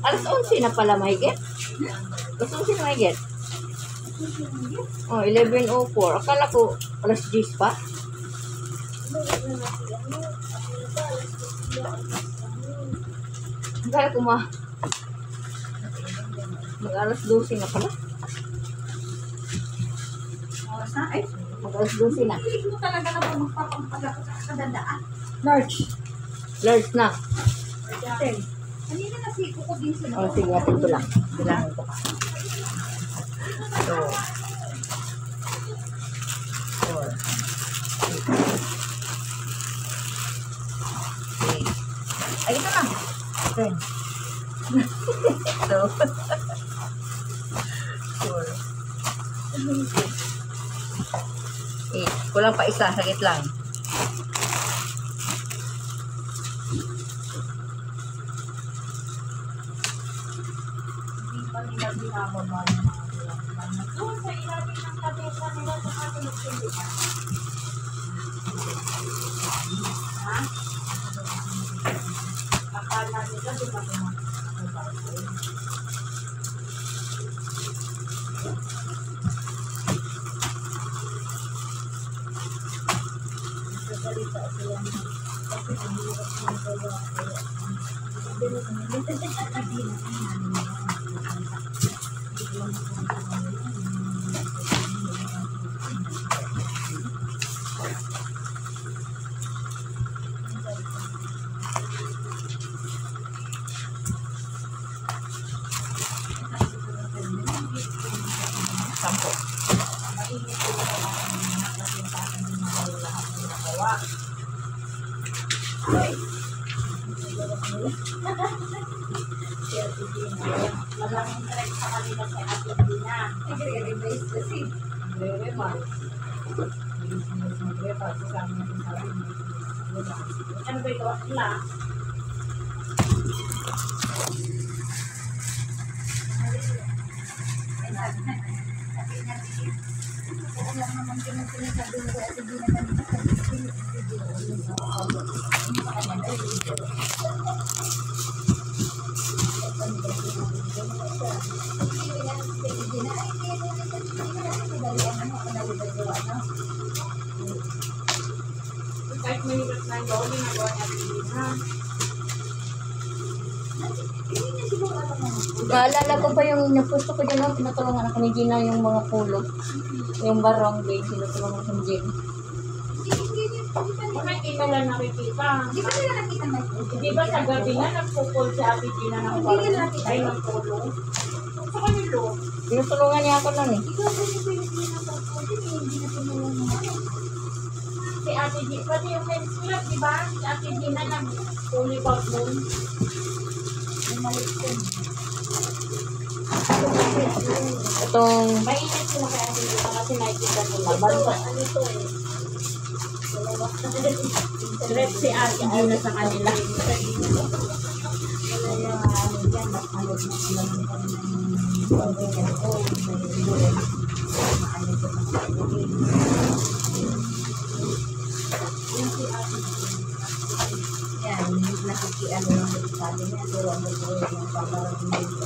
Alas 11 na pala mahigit. Alas 11 na mahigit. Oh, 11:04. Akala ko alas 10 pa. Akala ko mag-alas 12 na pala. Oras na? Ay, Mag-alas 12 na. hindi mo talaga na po magpapampala ko sa kadandaan. Large na. Kanina nasiko ko din sila. Oh, sige, natin ito lang. Bilangin ko pa. So, 4, 8. Ay, ito lang. 10. So, 4, 8. Kulang pa isa. Sagit lang. Hindi pa nila binababa yung mga kulang. Doon sa ilalim ng kabesa nila sa ating nagsindihan. Ha? Akala nila doon ako mag-mobile. Nagsasalita sila na kasi ang hirap ng gawa. Sampo. Maraming trek sa kanila sa ating Dina. Nagre-revise kasi. Nagre-revise. Nagre-revise. Sabi natin sabi mo. Ano ba ito? Ila? Alam naman din ang sinasabi ko at hindi na kami kahit mahirap na yung gawin, nagawa niya ha? Naalala ko pa yung napusto ko dyan, pinatulungan ako ni Gina yung mga pulo. Yung barangay, pinatulungan ko ni Gina. Nakikita lang nakikita. Di ba nila nakita na ito? Di ba sa gabi na nagpupul si Ate Gina ng parang ay ng tulong? Sa kanilo. Pinatulungan niya ako nun eh. Ikaw ba yung Pilipina sa pwede, hindi na tumulong mo. Si Ate Gina, pati yung men's club, di ba? Si Ate Gina nag-fully bag moon. Itong Mainit sila kay Ate Gina kasi nakikita nila. Basta ano ito eh. Direct si Ate Gina sa kanila. Yan, nakikiano lang sa sabi niya, pero ang buhay yung paparang hindi ko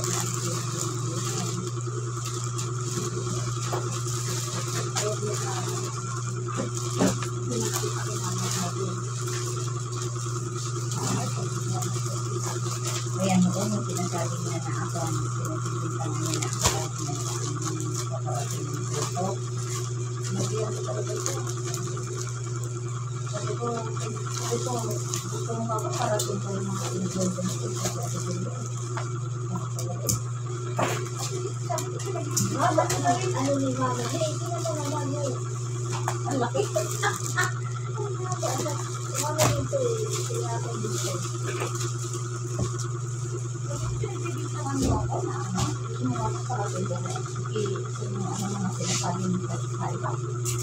ayan, noon yung sinasabi niya na ako ang pinagsisintan niya na ako at napaparating ng ito. Nagyan ko talaga ito. Sabi ko, gusto mo mapaparating ko yung mga influencer na ito. Sabi ko, mama, ano ni mama? Hey, sino na naman mo? Ang laki. Mama dito eh. Kaya ako dito. Pinagbibitawan mo ako na ano? Gusto mo mapaparating ko na gusto mo ano mga sinasabi mo sa kaya.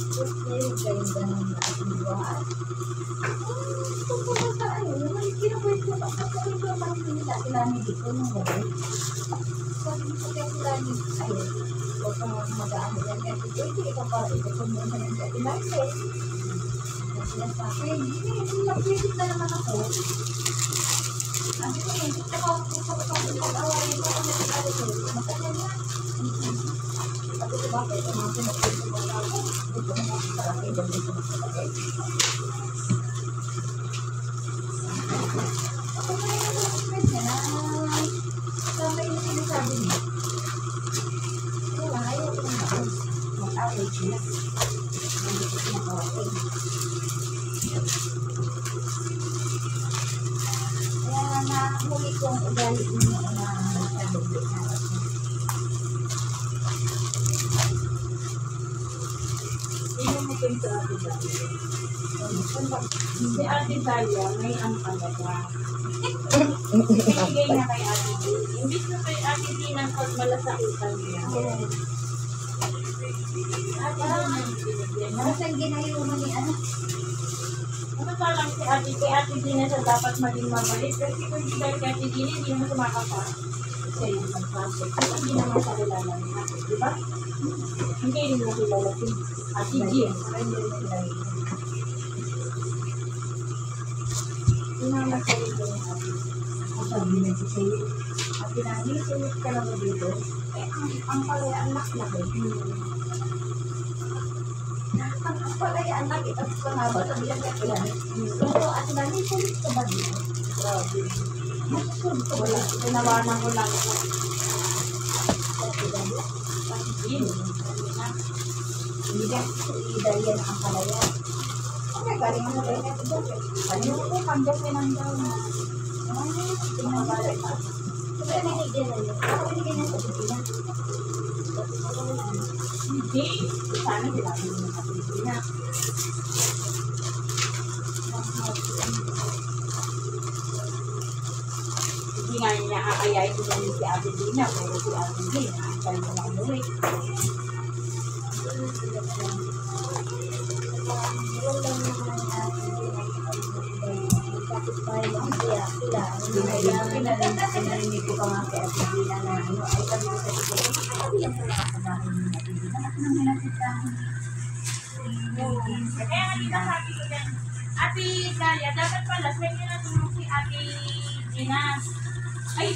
Tapos ngayon kayong ganun na ating buwan. Tungkol sa ano, yung kinakwit ko pa sa kanya ko ang pansin nila. Ilani dito nung gawin. Sabi ko kaya ilani, ay, huwag ka mo mag-ano yan. Kaya ito, ikaw para ito kung mo na yung dati. Martes, sinasabi, hindi, nag-visit na naman ako. Sabi ko, hindi ko bakit ang mga pinagpipilitan ko ako? Gusto mo mga sa akin, dahil gusto mo sa akin. Ako na yung nag-express niya na tama yung sinasabi niya. Kaya ayaw ko na ako. Mag-away sila. Hindi ko sinakawain. Kaya nahuli ko ang ugali niya na nagsalubi na ako. Hindi mo pinto Ate Dalia. Si Ate Dalia, may ang talaga. Ibigay na kay Ate D. Imbis na kay Ate D ng pagmalasakitan niya. Ate D na yung binigyan. Nasaan ginayuman ni ano? Ano pa lang si Ate kay Ate D na siya dapat maging mabalik. Kasi kung hindi dahil kay Ate D na, hindi naman sumakapa. Siya yung mag-project. Kasi hindi naman sa kilala ni Ate. Di ba? Hindi rin mo kilala si Ate G. Inanak ko rin yung Ate. Ako sabi na si Sayo. Ate Nani, sulit ka na ba dito? Eh, ang palaya anak na ko. Ang palaya anak, itas ko nga ba? Sabi lang ka yan. Pero Ate Nani, sulit ka ba dito? Grabe. Masusunod ka wala. Tinawanan ko lang ako. Ate Nani, Ate G. Sabi na. hindi ka idalyan ang palaya. Okay, galing mo na rin ito doon. Ano ko, panggasin ang daw. Ay, pinabala pa. Kasi binigyan na yun. Ako binigyan niya sa Pilipinas. Hindi. Sana sinabi mo na Ate G na. Hindi nga niya aayayin ko namin si Ate D na. Pero si Ate D, naantay mo na umuwi. Meron lang naman kapitbahay lang siya. Pinarinig ko pa nga kay Ate Dina na ano, ay sabi ko sa ito, sabi lang pala kasabahin ni Ate Dina. Anak nang hinasitahan. Kaya nga dito sabi ko dyan, Ate Dalia, dapat pala, swerte na tumulong si Ate Gina. Ay,